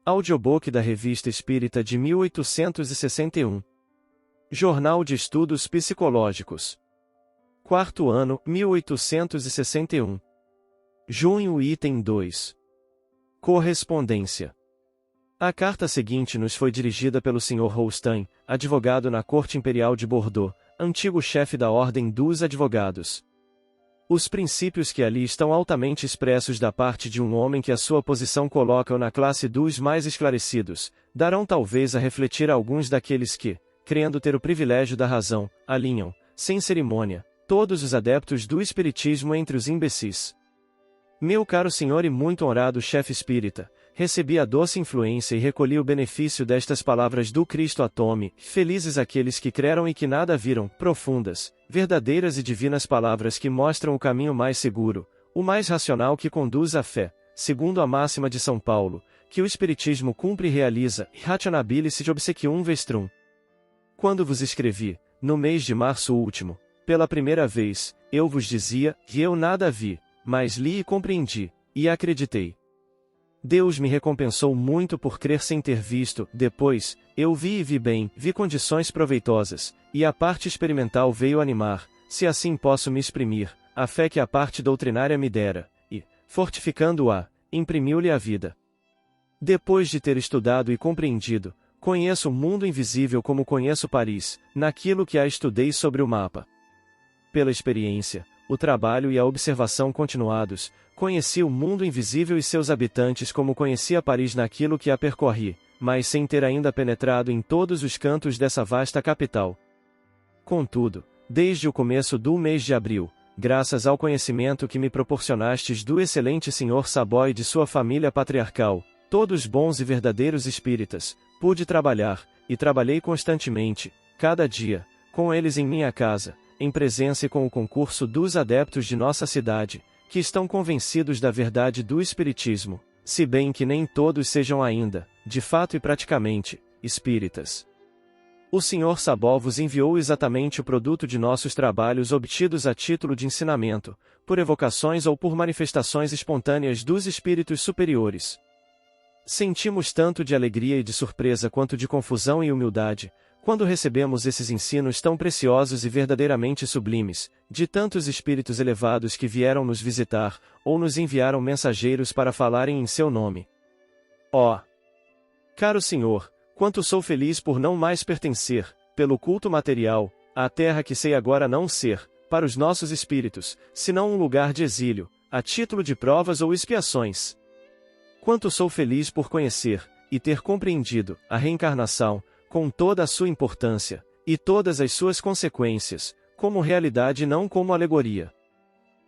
Audiobook da Revista Espírita de 1861. Jornal de Estudos Psicológicos. Quarto ano, 1861. Junho, item 2. Correspondência. A carta seguinte nos foi dirigida pelo Sr. Holstein, advogado na Corte Imperial de Bordeaux, antigo chefe da Ordem dos Advogados. Os princípios que ali estão altamente expressos da parte de um homem que a sua posição coloca-o na classe dos mais esclarecidos, darão talvez a refletir a alguns daqueles que, crendo ter o privilégio da razão, alinham, sem cerimônia, todos os adeptos do espiritismo entre os imbecis. Meu caro senhor e muito honrado chefe espírita, recebi a doce influência e recolhi o benefício destas palavras do Cristo a tome, felizes aqueles que creram e que nada viram, profundas, verdadeiras e divinas palavras que mostram o caminho mais seguro, o mais racional que conduz à fé, segundo a máxima de São Paulo, que o Espiritismo cumpre e realiza, rationabilis de obsequium vestrum. Quando vos escrevi, no mês de março último, pela primeira vez, eu vos dizia, que eu nada vi, mas li e compreendi, e acreditei. Deus me recompensou muito por crer sem ter visto, depois, eu vi e vi bem, vi condições proveitosas, e a parte experimental veio animar, se assim posso me exprimir, a fé que a parte doutrinária me dera, e, fortificando-a, imprimiu-lhe a vida. Depois de ter estudado e compreendido, conheço o mundo invisível como conheço Paris, naquilo que a estudei sobre o mapa. Pela experiência, o trabalho e a observação continuados, conheci o mundo invisível e seus habitantes como conhecia Paris naquilo que a percorri, mas sem ter ainda penetrado em todos os cantos dessa vasta capital. Contudo, desde o começo do mês de abril, graças ao conhecimento que me proporcionastes do excelente Sr. Saboy e de sua família patriarcal, todos bons e verdadeiros espíritas, pude trabalhar, e trabalhei constantemente, cada dia, com eles em minha casa, em presença e com o concurso dos adeptos de nossa cidade, que estão convencidos da verdade do Espiritismo, se bem que nem todos sejam ainda, de fato e praticamente, espíritas. O Sr. Sabó vos enviou exatamente o produto de nossos trabalhos obtidos a título de ensinamento, por evocações ou por manifestações espontâneas dos espíritos superiores. Sentimos tanto de alegria e de surpresa quanto de confusão e humildade, quando recebemos esses ensinos tão preciosos e verdadeiramente sublimes, de tantos espíritos elevados que vieram nos visitar, ou nos enviaram mensageiros para falarem em seu nome. Ó! Caro Senhor, quanto sou feliz por não mais pertencer, pelo culto material, à terra que sei agora não ser, para os nossos espíritos, senão um lugar de exílio, a título de provas ou expiações. Quanto sou feliz por conhecer, e ter compreendido, a reencarnação, com toda a sua importância, e todas as suas consequências, como realidade e não como alegoria.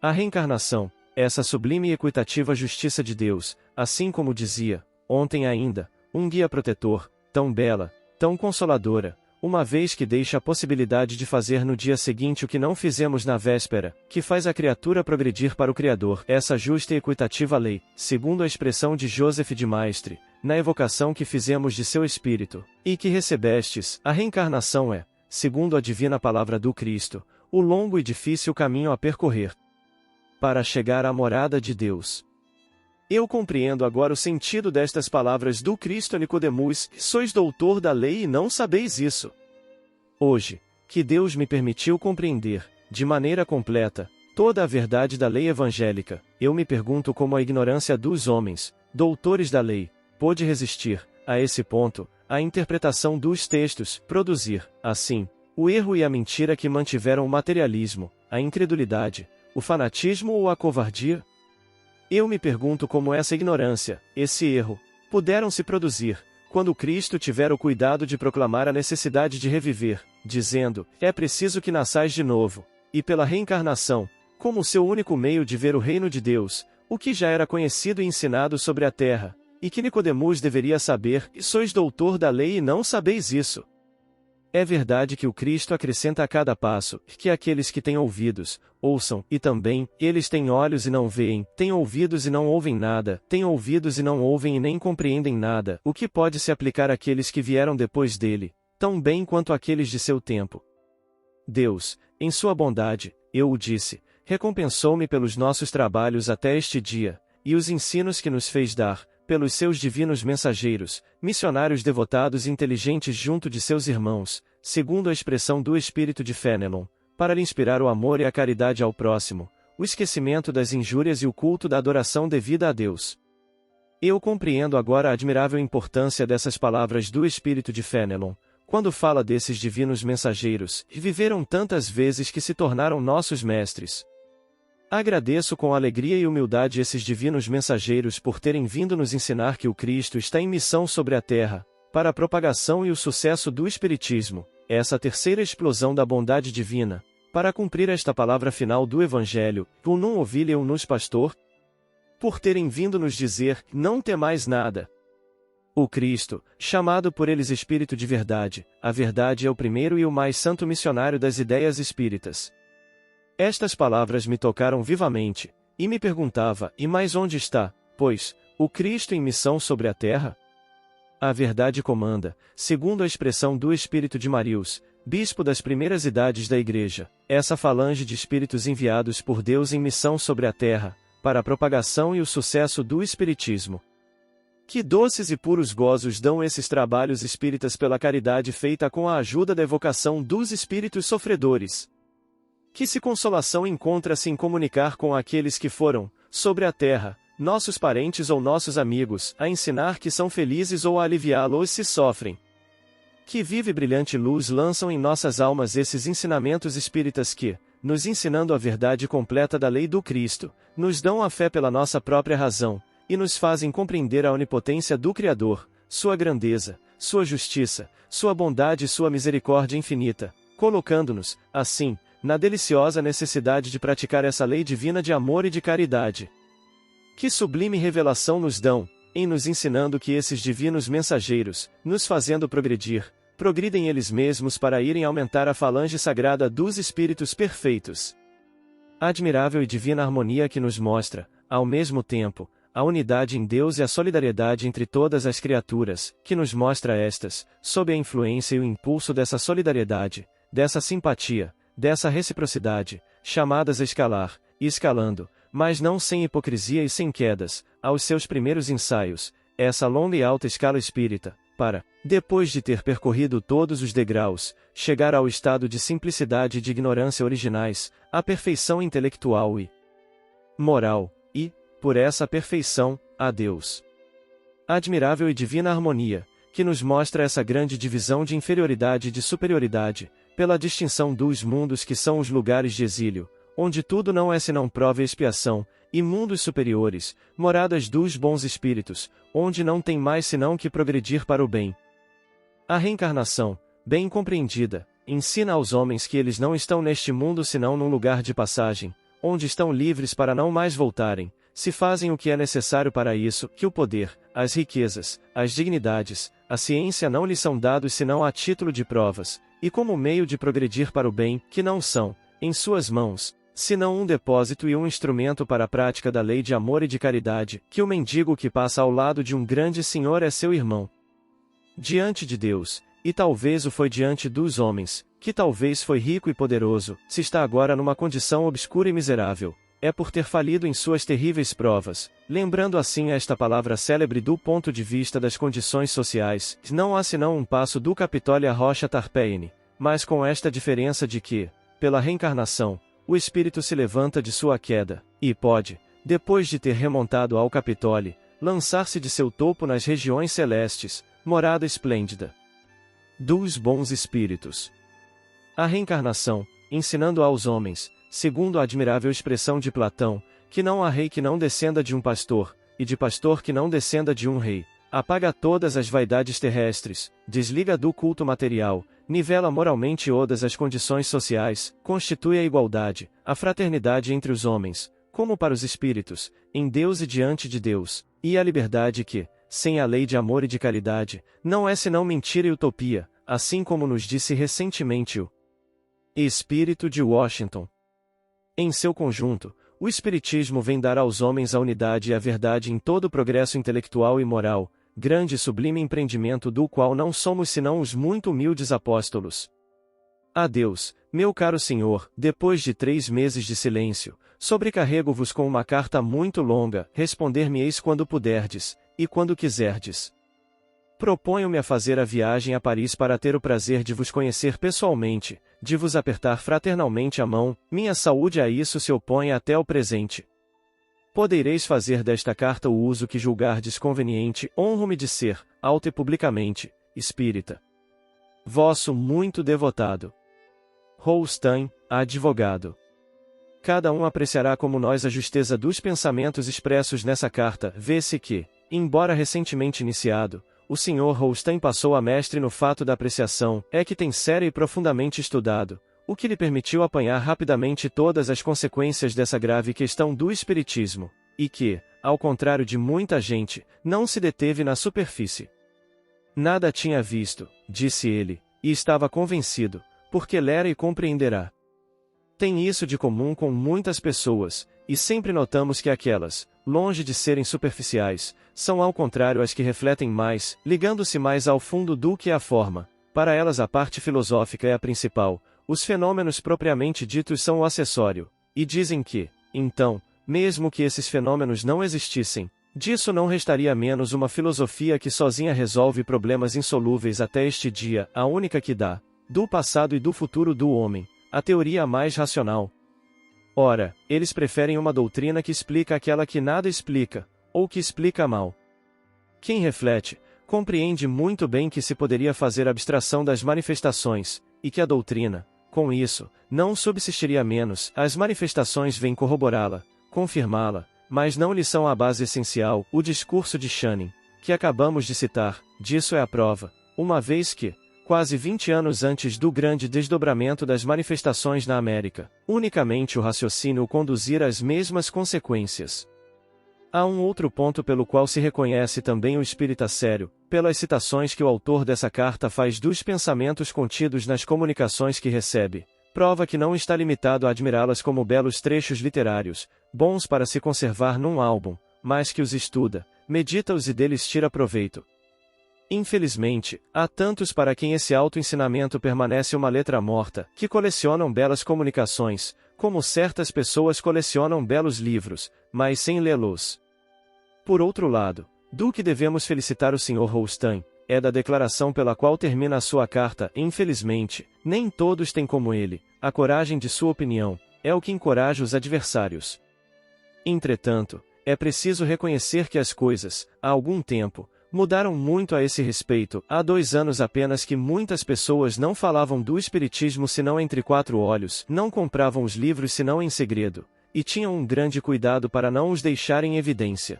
A reencarnação, essa sublime e equitativa justiça de Deus, assim como dizia, ontem ainda, um guia protetor, tão bela, tão consoladora, uma vez que deixa a possibilidade de fazer no dia seguinte o que não fizemos na véspera, que faz a criatura progredir para o Criador. Essa justa e equitativa lei, segundo a expressão de Joseph de Maistre, na evocação que fizemos de seu Espírito, e que recebestes, a reencarnação é, segundo a divina palavra do Cristo, o longo e difícil caminho a percorrer para chegar à morada de Deus. Eu compreendo agora o sentido destas palavras do Cristo a Nicodemus, sois doutor da lei e não sabeis isso. Hoje, que Deus me permitiu compreender, de maneira completa, toda a verdade da lei evangélica, eu me pergunto como a ignorância dos homens, doutores da lei, pôde resistir, a esse ponto, à interpretação dos textos, produzir, assim, o erro e a mentira que mantiveram o materialismo, a incredulidade, o fanatismo ou a covardia? Eu me pergunto como essa ignorância, esse erro, puderam se produzir, quando Cristo tiver o cuidado de proclamar a necessidade de reviver, dizendo, é preciso que nasçais de novo, e pela reencarnação, como seu único meio de ver o reino de Deus, o que já era conhecido e ensinado sobre a terra, e que Nicodemus deveria saber, e sois doutor da lei e não sabeis isso. É verdade que o Cristo acrescenta a cada passo, que aqueles que têm ouvidos, ouçam, e também, eles têm olhos e não veem, têm ouvidos e não ouvem nada, têm ouvidos e não ouvem e nem compreendem nada, o que pode se aplicar àqueles que vieram depois dele, tão bem quanto àqueles de seu tempo. Deus, em sua bondade, eu o disse, recompensou-me pelos nossos trabalhos até este dia, e os ensinos que nos fez dar, pelos seus divinos mensageiros, missionários devotados e inteligentes junto de seus irmãos, segundo a expressão do espírito de Fenelon, para lhe inspirar o amor e a caridade ao próximo, o esquecimento das injúrias e o culto da adoração devida a Deus. Eu compreendo agora a admirável importância dessas palavras do espírito de Fenelon, quando fala desses divinos mensageiros, que viveram tantas vezes que se tornaram nossos mestres. Agradeço com alegria e humildade esses divinos mensageiros por terem vindo nos ensinar que o Cristo está em missão sobre a terra, para a propagação e o sucesso do Espiritismo, essa terceira explosão da bondade divina, para cumprir esta palavra final do Evangelho, unum ovilha unus pastor, por terem vindo nos dizer, não temais nada. O Cristo, chamado por eles Espírito de Verdade, a verdade é o primeiro e o mais santo missionário das ideias espíritas. Estas palavras me tocaram vivamente, e me perguntava, e mais onde está, pois, o Cristo em missão sobre a terra? A verdade comanda, segundo a expressão do Espírito de Marius, bispo das primeiras idades da Igreja, essa falange de espíritos enviados por Deus em missão sobre a terra, para a propagação e o sucesso do Espiritismo. Que doces e puros gozos dão esses trabalhos espíritas pela caridade feita com a ajuda da evocação dos espíritos sofredores. Que se consolação encontra-se em comunicar com aqueles que foram, sobre a terra, nossos parentes ou nossos amigos, a ensinar que são felizes ou a aliviá-los se sofrem. Que viva e brilhante luz lançam em nossas almas esses ensinamentos espíritas que, nos ensinando a verdade completa da lei do Cristo, nos dão a fé pela nossa própria razão, e nos fazem compreender a onipotência do Criador, sua grandeza, sua justiça, sua bondade e sua misericórdia infinita, colocando-nos, assim, na deliciosa necessidade de praticar essa lei divina de amor e de caridade. Que sublime revelação nos dão, em nos ensinando que esses divinos mensageiros, nos fazendo progredir, progridem eles mesmos para irem aumentar a falange sagrada dos espíritos perfeitos. Admirável e divina harmonia que nos mostra, ao mesmo tempo, a unidade em Deus e a solidariedade entre todas as criaturas, que nos mostra estas, sob a influência e o impulso dessa solidariedade, dessa simpatia, dessa reciprocidade, chamadas a escalar, e escalando, mas não sem hipocrisia e sem quedas, aos seus primeiros ensaios, essa longa e alta escala espírita, para, depois de ter percorrido todos os degraus, chegar ao estado de simplicidade e de ignorância originais, à perfeição intelectual e moral, e, por essa perfeição, a Deus. Admirável e divina harmonia, que nos mostra essa grande divisão de inferioridade e de superioridade, pela distinção dos mundos que são os lugares de exílio, onde tudo não é senão prova e expiação, e mundos superiores, moradas dos bons espíritos, onde não tem mais senão que progredir para o bem. A reencarnação, bem compreendida, ensina aos homens que eles não estão neste mundo senão num lugar de passagem, onde estão livres para não mais voltarem, se fazem o que é necessário para isso, que o poder, as riquezas, as dignidades, a ciência não lhes são dados senão a título de provas, e como meio de progredir para o bem, que não são, em suas mãos, senão um depósito e um instrumento para a prática da lei de amor e de caridade, que o mendigo que passa ao lado de um grande senhor é seu irmão. Diante de Deus, e talvez o foi diante dos homens, que talvez foi rico e poderoso, se está agora numa condição obscura e miserável, é por ter falido em suas terríveis provas, lembrando assim esta palavra célebre do ponto de vista das condições sociais, não há senão um passo do Capitólio à rocha Tarpeine, mas com esta diferença de que, pela reencarnação, o espírito se levanta de sua queda, e pode, depois de ter remontado ao Capitólio, lançar-se de seu topo nas regiões celestes, morada esplêndida dos bons espíritos. A reencarnação, ensinando aos homens, segundo a admirável expressão de Platão, que não há rei que não descenda de um pastor, e de pastor que não descenda de um rei, apaga todas as vaidades terrestres, desliga do culto material, nivela moralmente todas as condições sociais, constitui a igualdade, a fraternidade entre os homens, como para os espíritos, em Deus e diante de Deus, e a liberdade que, sem a lei de amor e de caridade, não é senão mentira e utopia, assim como nos disse recentemente o Espírito de Washington. Em seu conjunto, o Espiritismo vem dar aos homens a unidade e a verdade em todo o progresso intelectual e moral, grande e sublime empreendimento do qual não somos senão os muito humildes apóstolos. Adeus, meu caro senhor, depois de 3 meses de silêncio, sobrecarrego-vos com uma carta muito longa, responder-me-eis quando puderdes, e quando quiserdes. Proponho-me a fazer a viagem a Paris para ter o prazer de vos conhecer pessoalmente, de vos apertar fraternalmente a mão, minha saúde a isso se opõe até o presente. Podereis fazer desta carta o uso que julgardes conveniente, honro-me de ser, alto e publicamente, espírita. Vosso muito devotado. Holstein, advogado. Cada um apreciará como nós a justeza dos pensamentos expressos nessa carta, vê-se que, embora recentemente iniciado, o Sr. Holstein passou a mestre no fato da apreciação, é que tem sério e profundamente estudado, o que lhe permitiu apanhar rapidamente todas as consequências dessa grave questão do espiritismo, e que, ao contrário de muita gente, não se deteve na superfície. Nada tinha visto, disse ele, e estava convencido, porque lera e compreenderá. Tem isso de comum com muitas pessoas, e sempre notamos que aquelas, longe de serem superficiais, são ao contrário as que refletem mais, ligando-se mais ao fundo do que à forma. Para elas a parte filosófica é a principal, os fenômenos propriamente ditos são o acessório, e dizem que, então, mesmo que esses fenômenos não existissem, disso não restaria menos uma filosofia que sozinha resolve problemas insolúveis até este dia, a única que dá, do passado e do futuro do homem, a teoria mais racional. Ora, eles preferem uma doutrina que explica aquela que nada explica, ou que explica mal. Quem reflete, compreende muito bem que se poderia fazer abstração das manifestações, e que a doutrina, com isso, não subsistiria menos, as manifestações vêm corroborá-la, confirmá-la, mas não lhe são a base essencial. O discurso de Channing, que acabamos de citar, disso é a prova, uma vez que, quase 20 anos antes do grande desdobramento das manifestações na América, unicamente o raciocínio o conduzira às mesmas consequências. Há um outro ponto pelo qual se reconhece também o espírita sério, pelas citações que o autor dessa carta faz dos pensamentos contidos nas comunicações que recebe, prova que não está limitado a admirá-las como belos trechos literários, bons para se conservar num álbum, mas que os estuda, medita-os e deles tira proveito. Infelizmente, há tantos para quem esse auto-ensinamento permanece uma letra morta, que colecionam belas comunicações, como certas pessoas colecionam belos livros, mas sem lê-los. Por outro lado, do que devemos felicitar o Sr. Holstein, é da declaração pela qual termina a sua carta. Infelizmente, nem todos têm como ele, a coragem de sua opinião, é o que encoraja os adversários. Entretanto, é preciso reconhecer que as coisas, há algum tempo, mudaram muito a esse respeito. Há 2 anos apenas que muitas pessoas não falavam do espiritismo senão entre 4 olhos, não compravam os livros senão em segredo, e tinham um grande cuidado para não os deixar em evidência.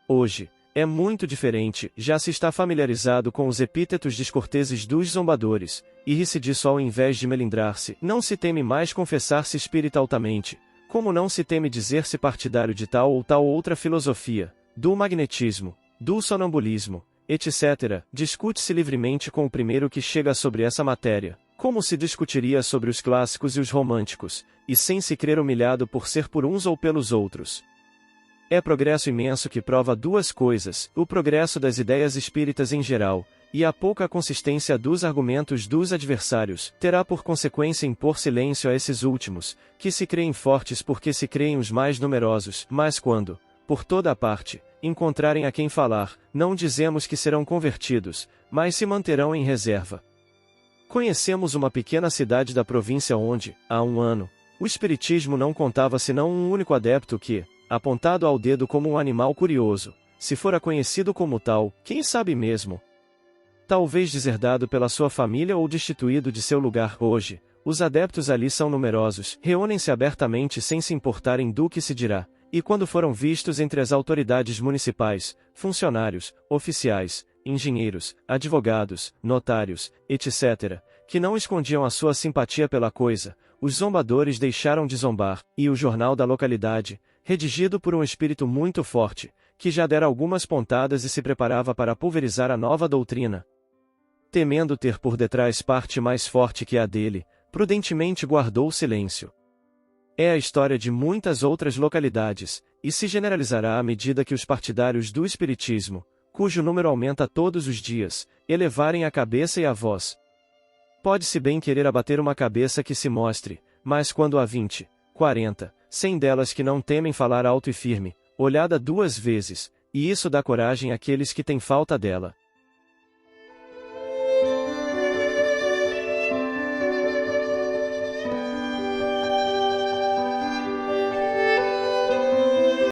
Hoje, é muito diferente, já se está familiarizado com os epítetos descorteses dos zombadores, e ri-se disso ao invés de melindrar-se. Não se teme mais confessar-se espírita altamente, como não se teme dizer-se partidário de tal ou tal outra filosofia, do magnetismo, do sonambulismo, etc. Discute-se livremente com o primeiro que chega sobre essa matéria, como se discutiria sobre os clássicos e os românticos, e sem se crer humilhado por ser por uns ou pelos outros. É progresso imenso que prova 2 coisas, o progresso das ideias espíritas em geral, e a pouca consistência dos argumentos dos adversários, terá por consequência impor silêncio a esses últimos, que se creem fortes porque se creem os mais numerosos, mas quando, por toda a parte, encontrarem a quem falar, não dizemos que serão convertidos, mas se manterão em reserva. Conhecemos uma pequena cidade da província onde, há 1 ano, o espiritismo não contava senão um único adepto que, apontado ao dedo como um animal curioso, se fora conhecido como tal, quem sabe mesmo? Talvez deserdado pela sua família ou destituído de seu lugar. Hoje, os adeptos ali são numerosos, reúnem-se abertamente sem se importarem do que se dirá, e quando foram vistos entre as autoridades municipais, funcionários, oficiais, engenheiros, advogados, notários, etc., que não escondiam a sua simpatia pela coisa, os zombadores deixaram de zombar, e o jornal da localidade, redigido por um espírito muito forte, que já dera algumas pontadas e se preparava para pulverizar a nova doutrina, temendo ter por detrás parte mais forte que a dele, prudentemente guardou silêncio. É a história de muitas outras localidades, e se generalizará à medida que os partidários do espiritismo, cujo número aumenta todos os dias, elevarem a cabeça e a voz. Pode-se bem querer abater uma cabeça que se mostre, mas quando há 20, 40, 100 delas que não temem falar alto e firme, olhada 2 vezes, E isso dá coragem àqueles que têm falta dela.